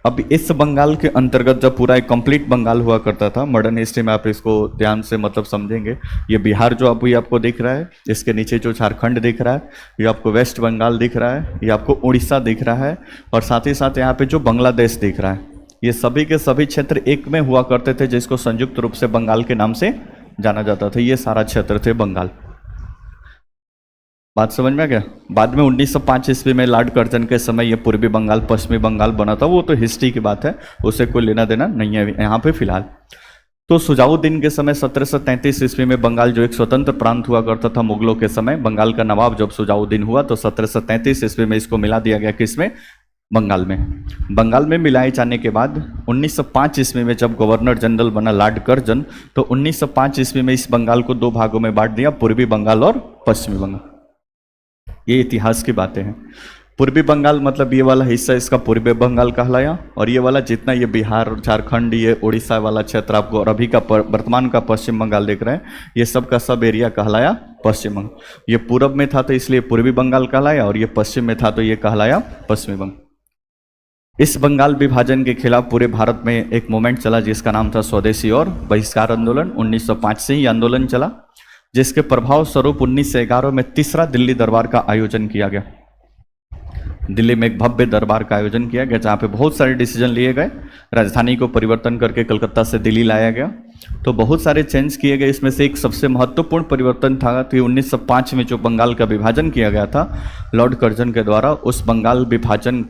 अब इस बंगाल के अंतर्गत जब पूरा एक कंप्लीट बंगाल हुआ करता था, मॉडर्न हिस्ट्री में आप इसको ध्यान से मतलब समझेंगे। ये बिहार जो अभी आपको दिख रहा है, इसके नीचे जो झारखंड दिख रहा है, ये आपको वेस्ट बंगाल दिख रहा है, ये आपको उड़ीसा दिख रहा है, और साथ ही साथ यहाँ पे जो बांग्लादेश दिख रहा है, ये सभी के सभी क्षेत्र एक में हुआ करते थे, जिसको संयुक्त रूप से बंगाल के नाम से जाना जाता था। ये सारा क्षेत्र थे बंगाल। बात समझ में आ गया। बाद में 1905 ईस्वी में लॉर्ड कर्जन के समय ये पूर्वी बंगाल पश्चिमी बंगाल बना था, वो तो हिस्ट्री की बात है, उससे कोई लेना देना नहीं है यहाँ पे फिलहाल। तो सुजाउद्दीन के समय 1733 ईस्वी में बंगाल जो एक स्वतंत्र प्रांत हुआ करता था मुगलों के समय, बंगाल का नवाब जब सुजाउद्दीन हुआ तो 1733 ईस्वी में इसको मिला दिया गया किसमें, बंगाल में। बंगाल में मिलाए जाने के बाद 1905 ईस्वी में जब गवर्नर जनरल बना लॉर्ड कर्जन, तो 1905 ईस्वी में इस बंगाल को 2 भागों में बांट दिया, पूर्वी बंगाल और पश्चिमी बंगाल। ये इतिहास की बातें हैं। पूर्वी बंगाल मतलब ये वाला हिस्सा इसका पूर्वी बंगाल कहलाया, और ये वाला जितना ये बिहार, झारखंड, ये उड़ीसा वाला क्षेत्र आपको और अभी का वर्तमान का पश्चिम बंगाल देख रहे हैं, ये सब का सब एरिया कहलाया पश्चिम बंगाल। ये पूरब में था तो इसलिए पूर्वी बंगाल कहलाया, और ये पश्चिम में था तो ये कहलाया पश्चिमी बंगाल। इस बंगाल विभाजन के खिलाफ पूरे भारत में एक मूवमेंट चला जिसका नाम था स्वदेशी और बहिष्कार आंदोलन। 1905 से ही आंदोलन चला, जिसके प्रभाव स्वरूप 1911 में तीसरा दिल्ली दरबार का आयोजन किया गया। दिल्ली में एक भव्य दरबार का आयोजन किया गया जहाँ पे बहुत सारे डिसीजन लिए गए। राजधानी को परिवर्तन करके कलकत्ता से दिल्ली लाया गया, तो बहुत सारे चेंज किए गए। इसमें से एक सबसे महत्वपूर्ण परिवर्तन था कि 1905 में जो बंगाल का विभाजन किया गया था लॉर्ड कर्जन के द्वारा, उस बंगाल विभाजन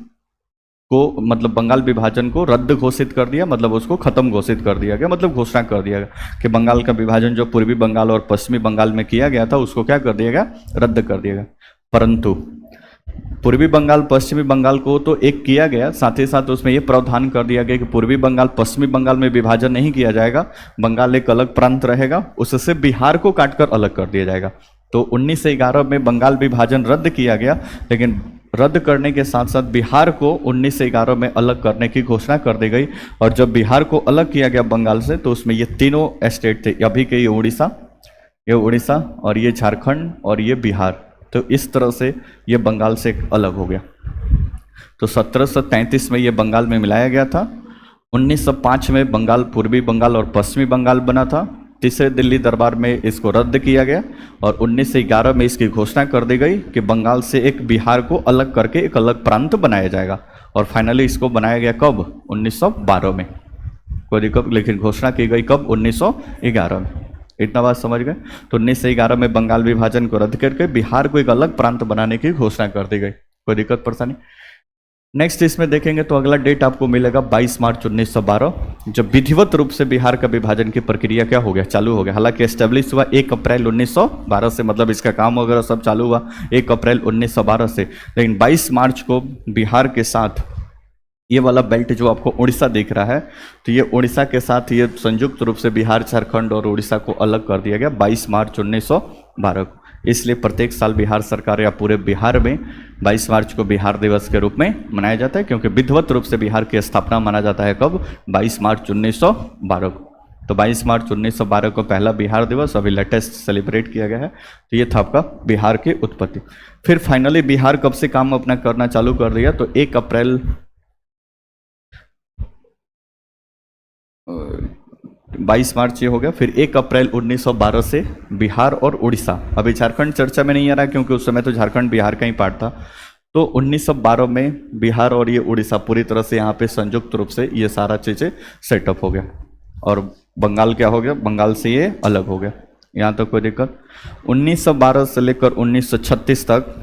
को मतलब बंगाल विभाजन को रद्द घोषित कर दिया, मतलब उसको खत्म घोषित कर दिया गया, मतलब घोषणा कर दिया गया कि बंगाल का विभाजन जो पूर्वी बंगाल और पश्चिमी बंगाल में किया गया था उसको क्या कर दिया गया, रद्द कर दिया गया। परंतु पूर्वी बंगाल पश्चिमी बंगाल को तो एक किया गया, साथ ही साथ उसमें यह प्रावधान कर दिया गया कि पूर्वी बंगाल पश्चिमी बंगाल में विभाजन नहीं किया जाएगा, बंगाल एक अलग प्रांत रहेगा, उससे बिहार को काटकर अलग कर दिया जाएगा। तो 1911 में बंगाल विभाजन रद्द किया गया, लेकिन रद्द करने के साथ साथ बिहार को 1911 में अलग करने की घोषणा कर दी गई। और जब बिहार को अलग किया गया बंगाल से, तो उसमें ये तीनों स्टेट थे, अभी के ये उड़ीसा और ये झारखंड और ये बिहार, तो इस तरह से ये बंगाल से अलग हो गया। तो 1733 में ये बंगाल में मिलाया गया था। 1905 में बंगाल पूर्वी बंगाल और पश्चिमी बंगाल बना था। तीसरे दिल्ली दरबार में इसको रद्द किया गया और 1911 में इसकी घोषणा कर दी गई कि बंगाल से एक बिहार को अलग करके एक अलग प्रांत बनाया जाएगा। और फाइनली इसको बनाया गया कब, 1912 में। कोई दिक्कत, लेकिन घोषणा की गई कब, 1911 में। इतना बात समझ गए। तो 1911 में बंगाल विभाजन को रद्द करके बिहार को एक अलग प्रांत बनाने की घोषणा कर दी गई। कोई दिक्कत परेशानी। नेक्स्ट इसमें देखेंगे तो अगला डेट आपको मिलेगा 22 मार्च 1912, जब विधिवत रूप से बिहार का विभाजन की प्रक्रिया क्या हो गया, चालू हो गया। हालांकि एस्टेब्लिश हुआ 1 अप्रैल 1912 से, मतलब इसका काम वगैरह सब चालू हुआ 1 अप्रैल 1912 से, लेकिन 22 मार्च को बिहार के साथ ये वाला बेल्ट जो आपको उड़ीसा दिख रहा है, तो ये उड़ीसा के साथ ये संयुक्त रूप से बिहार, झारखंड और उड़ीसा को अलग कर दिया गया 22 मार्च 1912 को। इसलिए प्रत्येक साल बिहार सरकार या पूरे बिहार में 22 मार्च को बिहार दिवस के रूप में मनाया जाता है, क्योंकि विधिवत रूप से बिहार की स्थापना माना जाता है कब, 22 मार्च 1912 को। तो 22 मार्च 1912 को पहला बिहार दिवस अभी लेटेस्ट सेलिब्रेट किया गया है। तो ये था आपका बिहार की उत्पत्ति। फिर फाइनली बिहार कब से काम अपना करना चालू कर दिया, तो 1 अप्रैल 22 मार्च ये हो गया। फिर 1 अप्रैल 1912 से बिहार और उड़ीसा, अभी झारखंड चर्चा में नहीं आ रहा क्योंकि उस समय तो झारखंड बिहार का ही पार्ट था। तो 1912 में बिहार और ये उड़ीसा पूरी तरह से यहाँ पे संयुक्त रूप से ये सारा चीज़ें सेटअप हो गया और बंगाल क्या हो गया, बंगाल से ये अलग हो गया। यहाँ तक कोई दिक्कत। 1912 से लेकर 1936 तक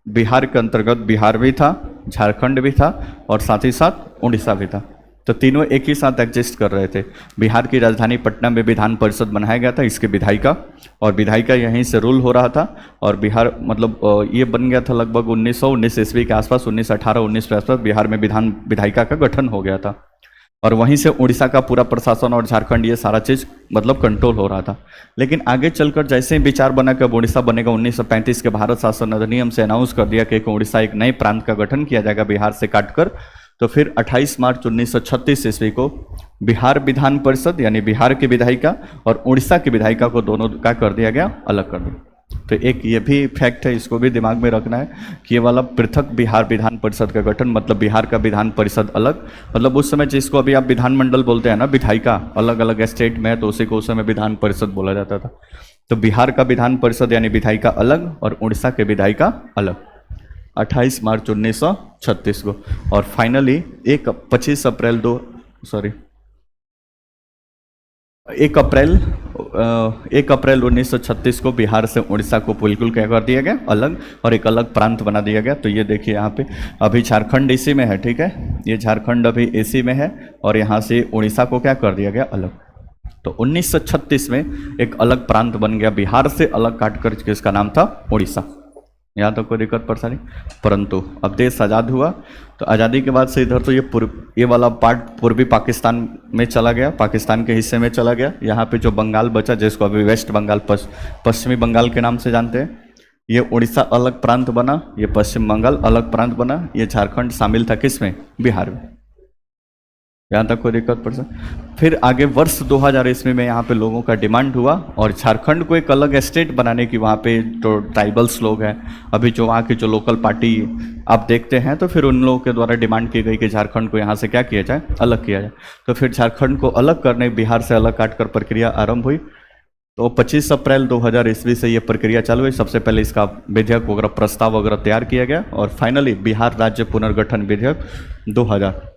बिहार के अंतर्गत बिहार भी था, झारखंड भी था और साथ ही साथ उड़ीसा भी था। तो तीनों एक ही साथ एग्जिस्ट कर रहे थे। बिहार की राजधानी पटना में विधान परिषद बनाया गया था, इसके विधायिका, और विधायिका यहीं से रूल हो रहा था। और बिहार मतलब ये बन गया था लगभग 1919 ईस्वी के आसपास, 1918-19 के आसपास बिहार में विधायिका का गठन हो गया था। और वहीं से उड़ीसा का पूरा प्रशासन और झारखंड ये सारा चीज़ मतलब कंट्रोल हो रहा था। लेकिन आगे चलकर जैसे ही विचार बना कि उड़ीसा बनेगा, 1935 के भारत शासन अधिनियम से अनाउंस कर दिया कि उड़ीसा एक नए प्रांत का गठन किया जाएगा बिहार से काटकर। तो फिर 28 मार्च 1936 ईस्वी को बिहार विधान परिषद यानी बिहार की विधायिका और उड़ीसा की विधायिका को दोनों का कर दिया गया, अलग कर दिया। तो एक ये भी फैक्ट है, इसको भी दिमाग में रखना है कि ये वाला पृथक बिहार विधान परिषद का गठन, मतलब बिहार का विधान परिषद अलग, मतलब उस समय जिसको अभी आप विधानमंडल बोलते हैं ना, विधायिका अलग अलग स्टेट में है तो उसी को उस समय विधान परिषद बोला जाता था। तो बिहार का विधान परिषद यानी विधायिका अलग और उड़ीसा के विधायिका अलग, 28 मार्च 1936 को। और फाइनली 1 अप्रैल 1936 को बिहार से उड़ीसा को बिल्कुल क्या कर दिया गया, अलग, और एक अलग प्रांत बना दिया गया। तो ये देखिए यहाँ पे अभी झारखंड इसी में है, ठीक है, ये झारखंड अभी इसी में है और यहाँ से उड़ीसा को क्या कर दिया गया, अलग। तो 1936 में एक अलग प्रांत बन गया, बिहार से अलग काटकर, जिसका नाम था उड़ीसा। यहाँ तक कोई दिक्कत परेशानी। परंतु अब देश आज़ाद हुआ, तो आज़ादी के बाद से इधर तो ये वाला पार्ट पूर्वी पाकिस्तान में चला गया, पाकिस्तान के हिस्से में चला गया। यहाँ पे जो बंगाल बचा, जिसको अभी वेस्ट बंगाल पश्चिमी बंगाल के नाम से जानते हैं, ये उड़ीसा अलग प्रांत बना, ये पश्चिम बंगाल अलग प्रांत बना, ये झारखंड शामिल था किस में, बिहार में। यहाँ तक कोई दिक्कत पड़ सकती। फिर आगे वर्ष 2000 ईस्वी में यहाँ पे लोगों का डिमांड हुआ और झारखंड को एक अलग स्टेट बनाने की, वहाँ पे जो ट्राइबल्स लोग हैं, अभी जो वहाँ की जो लोकल पार्टी आप देखते हैं, तो फिर उन लोगों के द्वारा डिमांड की गई कि झारखंड को यहाँ से क्या किया जाए, अलग किया जाए। तो फिर झारखंड को अलग करने, बिहार से अलग काट कर प्रक्रिया आरंभ हुई। तो 25 अप्रैल 2000 ईस्वी से ये प्रक्रिया चालू हुई। सबसे पहले इसका विधेयक वगैरह, प्रस्ताव वगैरह तैयार किया गया और फाइनली बिहार राज्य पुनर्गठन विधेयक 2000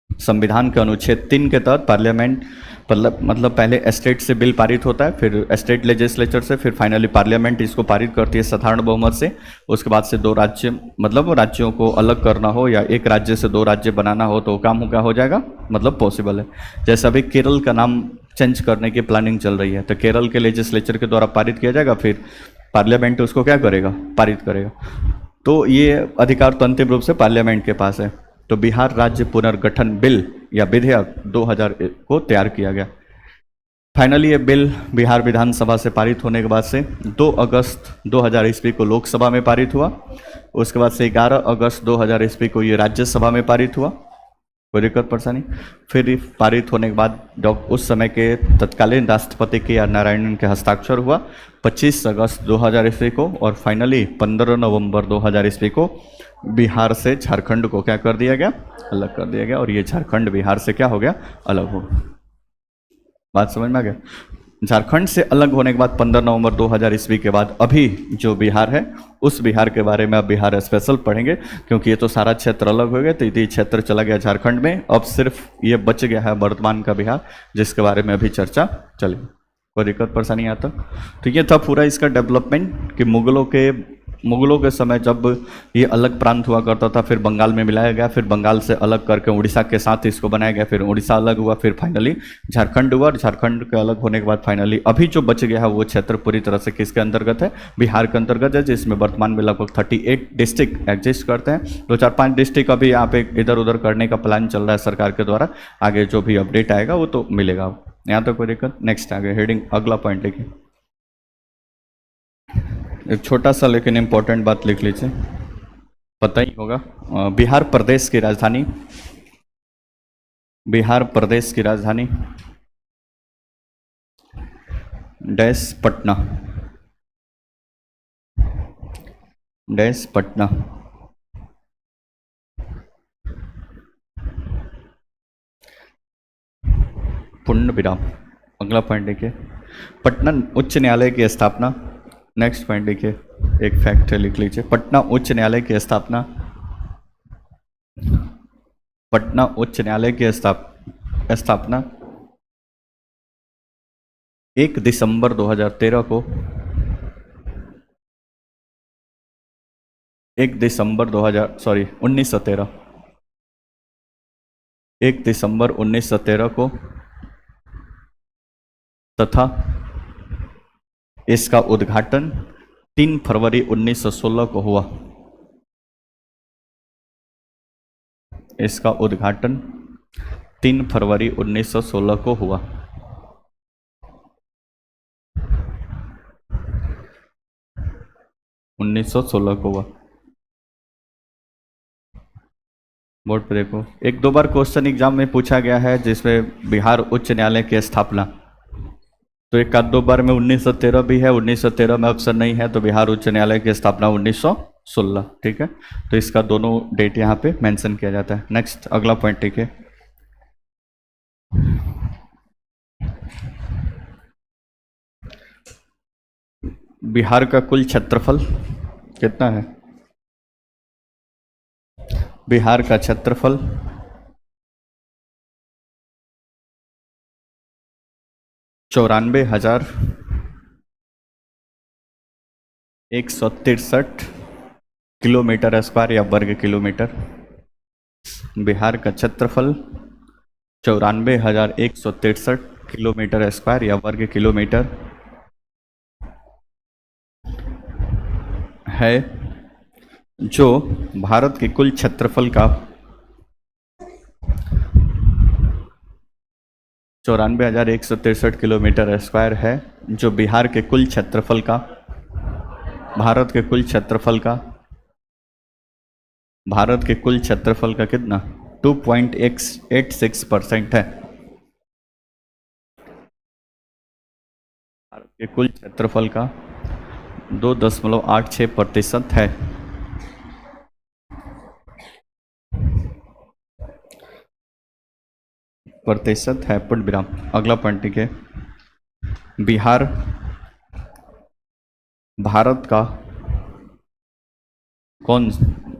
संविधान के अनुच्छेद 3 के तहत पार्लियामेंट, मतलब पहले स्टेट से बिल पारित होता है, फिर स्टेट लेजिस्लेचर से, फिर फाइनली पार्लियामेंट इसको पारित करती है साधारण बहुमत से। उसके बाद से 2 राज्य, मतलब राज्यों को अलग करना हो या एक राज्य से 2 राज्य बनाना हो तो काम क्या हो जाएगा, मतलब पॉसिबल है। जैसे अभी केरल का नाम चेंज करने की प्लानिंग चल रही है, तो केरल के लेजिस्लेचर के द्वारा पारित किया जाएगा, फिर पार्लियामेंट उसको क्या करेगा, पारित करेगा। तो ये अधिकार तो अंतिम रूप से पार्लियामेंट के पास है। तो बिहार राज्य पुनर्गठन बिल या विधेयक 2000 को तैयार किया गया। फाइनली ये बिल बिहार विधानसभा से पारित होने के बाद से 2 अगस्त 2000 ईस्वी को लोकसभा में पारित हुआ। उसके बाद से 11 अगस्त 2000 ईस्वी को ये राज्यसभा में पारित हुआ, कोई दिक्कत परेशानी। फिर पारित होने के बाद उस समय के तत्कालीन राष्ट्रपति के आर नारायणन के हस्ताक्षर हुआ 25 अगस्त 2000 ईस्वी को, और फाइनली 15 नवंबर 2000 ईस्वी को बिहार से झारखंड को क्या कर दिया गया, अलग कर दिया गया। और ये झारखंड बिहार से क्या हो गया, अलग हो गया। बात समझ में आ गया। झारखंड से अलग होने के बाद 15 नवंबर 2000 ईस्वी के बाद अभी जो बिहार है, उस बिहार के बारे में अब बिहार स्पेशल पढ़ेंगे, क्योंकि ये तो सारा क्षेत्र अलग हो गया, तो ये क्षेत्र चला गया झारखंड में। अब सिर्फ ये बच गया है वर्तमान का बिहार, जिसके बारे में अभी चर्चा चलेगी। कोई दिक्कत परेशानी यहाँ तक। तो ये था पूरा इसका डेवलपमेंट कि मुगलों के समय जब ये अलग प्रांत हुआ करता था, फिर बंगाल में मिलाया गया, फिर बंगाल से अलग करके उड़ीसा के साथ इसको बनाया गया, फिर उड़ीसा अलग हुआ, फिर फाइनली झारखंड हुआ, और झारखंड के अलग होने के बाद फाइनली अभी जो बच गया है वो क्षेत्र पूरी तरह से किसके अंतर्गत है, बिहार के अंतर्गत है, जिसमें वर्तमान में लगभग 38 डिस्ट्रिक्ट एग्जिस्ट करते हैं। 2-4-5 डिस्ट्रिक्ट अभी यहाँ पे इधर उधर करने का प्लान चल रहा है सरकार के द्वारा, आगे जो भी अपडेट आएगा वो तो मिलेगा। यहाँ तक कोई दिक्कत। नेक्स्ट आगे हेडिंग, अगला पॉइंट लिखिए। एक छोटा सा लेकिन इम्पोर्टेंट बात लिख लीजिए, पता ही होगा। बिहार प्रदेश की राजधानी, बिहार प्रदेश की राजधानी डैश पटना, डैश पटना। पूर्ण विराम। अगला पॉइंट देखिए, पटना उच्च न्यायालय की स्थापना। नेक्स्ट पॉइंट देखिए, एक फैक्ट लिख लीजिए, पटना उच्च न्यायालय की स्थापना, पटना उच्च न्यायालय की स्थापना 1 दिसंबर 2013 को, 1 दिसंबर 1913, 1 दिसंबर 1913 को, तथा इसका उद्घाटन 3 फरवरी 1916 को हुआ। इसका उद्घाटन 3 फरवरी 1916 को हुआ। बोर्ड पे देखो, 1-2 बार क्वेश्चन एग्जाम में पूछा गया है जिसमें बिहार उच्च न्यायालय की स्थापना, तो 1-2 बार में 1913 भी है, 1913 में ऑप्शन नहीं है, तो बिहार उच्च न्यायालय की स्थापना 1916, ठीक है। तो इसका दोनों डेट यहाँ पे मेंशन किया जाता है। नेक्स्ट अगला पॉइंट, ठीक है। बिहार का कुल क्षेत्रफल कितना है? बिहार का क्षेत्रफल 94,163 किलोमीटर स्क्वायर या वर्ग किलोमीटर। बिहार का क्षेत्रफल 94,163 किलोमीटर स्क्वायर या वर्ग किलोमीटर है, जो भारत के कुल क्षेत्रफल का 94,163 किलोमीटर स्क्वायर है, जो बिहार के कुल क्षेत्रफल का, भारत के कुल क्षेत्रफल का, भारत के कुल क्षेत्रफल का कितना 2.86% है। भारत के कुल क्षेत्रफल का 2.86% है। प्रतिशत है, पूर्ण विराम। अगला पॉइंट ठीक है, बिहार भारत का कौन,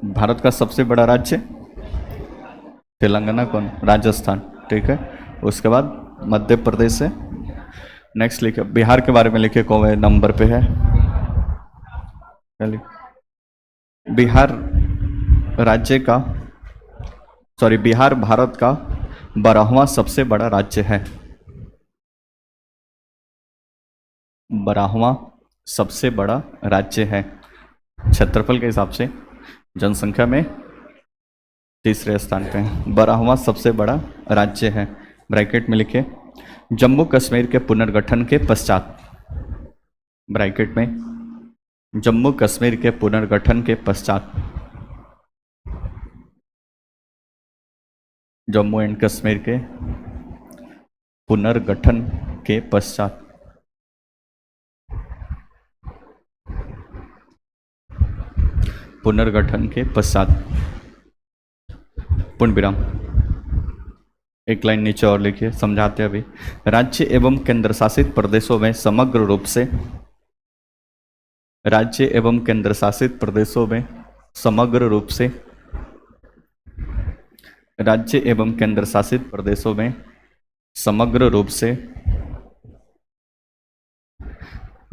भारत का सबसे बड़ा राज्य? तेलंगाना। कौन? राजस्थान। ठीक है, उसके बाद मध्य प्रदेश है। नेक्स्ट लिखे, बिहार के बारे में लिखे, कौन नंबर पे है? बिहार राज्य का, सॉरी, बिहार भारत का 12वां सबसे बड़ा राज्य है। 12वां सबसे बड़ा राज्य है क्षेत्रफल के हिसाब से, जनसंख्या में तीसरे स्थान पे है। 12वां सबसे बड़ा राज्य है। ब्रैकेट में लिखे, जम्मू कश्मीर के पुनर्गठन के पश्चात, ब्रैकेट में, जम्मू कश्मीर के पुनर्गठन के पश्चात, जम्मू एंड कश्मीर के पुनर्गठन के पश्चात, पुनर्गठन के पश्चात, पूर्ण विराम। एक लाइन नीचे और लिखिए, समझाते अभी। राज्य एवं केंद्र शासित प्रदेशों में समग्र रूप से, राज्य एवं केंद्र शासित प्रदेशों में समग्र रूप से, राज्य एवं केंद्र शासित प्रदेशों में समग्र रूप से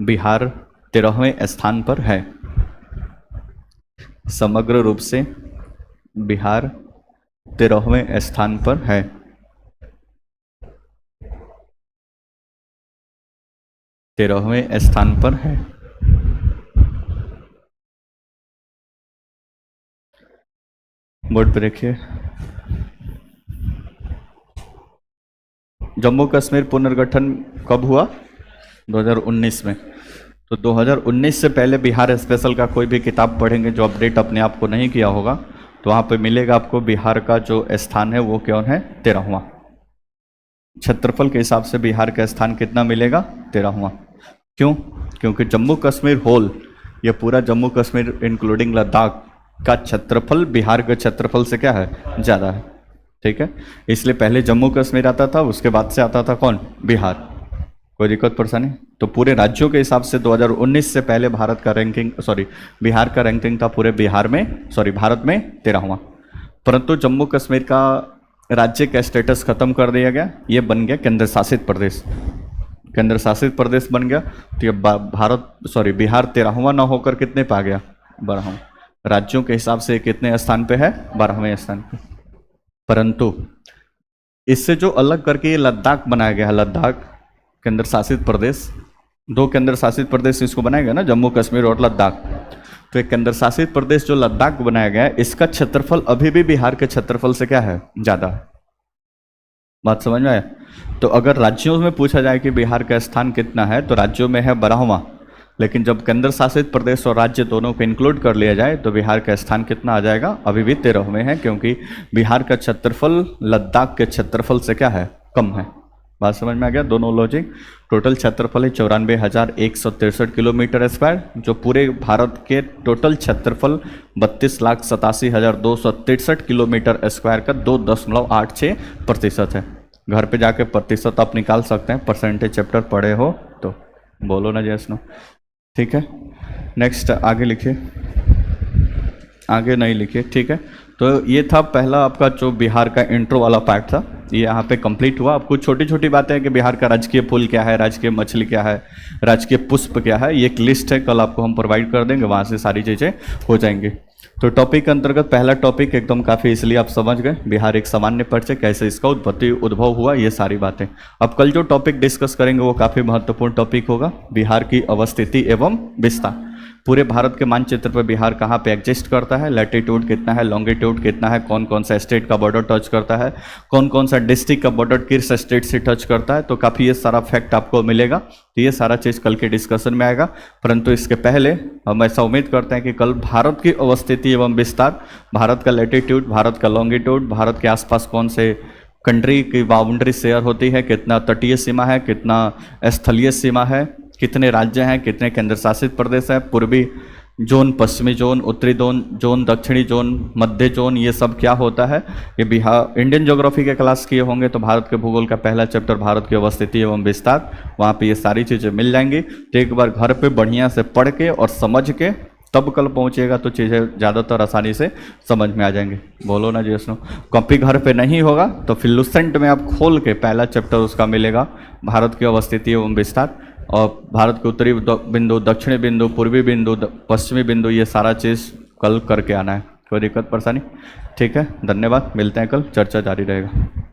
बिहार 13वें स्थान पर है। समग्र रूप से बिहार 13वें स्थान पर है। तेरहवें स्थान पर है। बोर्ड पे देखिए, जम्मू कश्मीर पुनर्गठन कब हुआ? 2019 में। तो 2019 से पहले बिहार स्पेशल का कोई भी किताब पढ़ेंगे जो अपडेट अपने आप को नहीं किया होगा, तो वहाँ पे मिलेगा आपको बिहार का जो स्थान है वो कौन है? 13वां। क्षेत्रफल के हिसाब से बिहार का स्थान कितना मिलेगा? 13वां। क्यों? क्योंकि जम्मू कश्मीर होल, ये पूरा जम्मू कश्मीर इंक्लूडिंग लद्दाख का क्षेत्रफल बिहार के क्षेत्रफल से क्या है? ज़्यादा है। ठीक है, इसलिए पहले जम्मू कश्मीर आता था, उसके बाद से आता था कौन? बिहार। कोई दिक्कत परेशानी? तो पूरे राज्यों के हिसाब से 2019 से पहले भारत का रैंकिंग, सॉरी, बिहार का रैंकिंग था पूरे बिहार में, सॉरी, भारत में 13वां। परंतु जम्मू कश्मीर का राज्य का स्टेटस खत्म कर दिया गया, ये बन गया केंद्र शासित प्रदेश। केंद्र शासित प्रदेश बन गया तो ये भारत, सॉरी, बिहार 13वां ना होकर कितने पे आ गया? 12वां। राज्यों के हिसाब से कितने स्थान पे है? 12वें स्थान पे। परंतु इससे जो अलग करके ये लद्दाख बनाया गया है, लद्दाख केंद्र शासित प्रदेश, दो केंद्र शासित प्रदेश इसको बनाया गया ना, जम्मू कश्मीर और लद्दाख। तो एक केंद्र शासित प्रदेश जो लद्दाख बनाया गया है, इसका क्षेत्रफल अभी भी बिहार के क्षेत्रफल से क्या है? ज़्यादा है। बात समझ में आया? तो अगर राज्यों में पूछा जाए कि बिहार का स्थान कितना है, तो राज्यों में है 12वां, लेकिन जब केंद्र शासित प्रदेश और राज्य दोनों को इंक्लूड कर लिया जाए तो बिहार का स्थान कितना आ जाएगा? अभी भी 13वें है, क्योंकि बिहार का क्षेत्रफल लद्दाख के क्षेत्रफल से क्या है? कम है। बात समझ में आ गया? दोनों लॉजिक। टोटल क्षेत्रफल है 94,163 किलोमीटर स्क्वायर, जो पूरे भारत के टोटल क्षेत्रफल 32,87,263 किलोमीटर स्क्वायर का 2.86% है। घर पे जाके प्रतिशत आप निकाल सकते हैं, परसेंटेज चैप्टर पढ़े हो तो। बोलो ना जैसनो। ठीक है, नेक्स्ट आगे लिखिए, आगे नहीं लिखिए। ठीक है, तो ये था पहला आपका जो बिहार का इंट्रो वाला पार्ट था, ये यहाँ पे कंप्लीट हुआ। अब कुछ छोटी छोटी बातें हैं कि बिहार का राजकीय फूल क्या है, राजकीय मछली क्या है, राजकीय पुष्प क्या है, ये एक लिस्ट है, कल आपको हम प्रोवाइड कर देंगे, वहाँ से सारी चीज़ें हो जाएंगी। तो टॉपिक के अंतर्गत पहला टॉपिक एकदम काफ़ी इसलिए आप समझ गए, बिहार एक सामान्य परिचय, कैसे इसका उद्भव हुआ, ये सारी बातें। अब कल जो टॉपिक डिस्कस करेंगे वो काफ़ी महत्वपूर्ण टॉपिक होगा, बिहार की अवस्थिति एवं विस्तार। पूरे भारत के मानचित्र पर बिहार कहाँ पे एग्जिस्ट करता है, लैटिट्यूड कितना है, लॉन्गिट्यूड कितना है, कौन कौन सा स्टेट का बॉर्डर टच करता है, कौन कौन सा डिस्ट्रिक्ट का बॉर्डर किस स्टेट से टच करता है। तो काफ़ी ये सारा फैक्ट आपको मिलेगा। तो ये सारा चीज़ कल के डिस्कशन में आएगा। परंतु इसके पहले हम ऐसा उम्मीद करते हैं कि कल भारत की अवस्थिति एवं विस्तार, भारत का लैटिट्यूड, भारत का लॉन्गिट्यूड, भारत के आसपास कौन से कंट्री की बाउंड्री शेयर होती है, कितना तटीय सीमा है, कितना स्थलीय सीमा है, कितने राज्य हैं, कितने केंद्र शासित प्रदेश हैं, पूर्वी जोन, पश्चिमी जोन, उत्तरी जोन, दक्षिणी जोन, मध्य जोन, ये सब क्या होता है। ये बिहार इंडियन ज्योग्राफी के क्लास किए होंगे तो भारत के भूगोल का पहला चैप्टर भारत की अवस्थिति एवं विस्तार, वहाँ पे ये सारी चीज़ें मिल जाएंगी। तो एक बार घर पे बढ़िया से पढ़ के और समझ के तब कल पहुँचेगा तो चीज़ें ज़्यादातर आसानी से समझ में आ जाएंगे। बोलो ना जी स्नो। कॉपी घर पे नहीं होगा तो फिर लुसेंट में आप खोल के पहला चैप्टर उसका मिलेगा, भारत की अवस्थिति एवं विस्तार, और भारत के उत्तरी बिंदु, दक्षिणी बिंदु, पूर्वी बिंदु, पश्चिमी बिंदु, ये सारा चीज़ कल करके आना है। कोई दिक्कत परेशानी? ठीक है, धन्यवाद। मिलते हैं कल, चर्चा जारी रहेगा।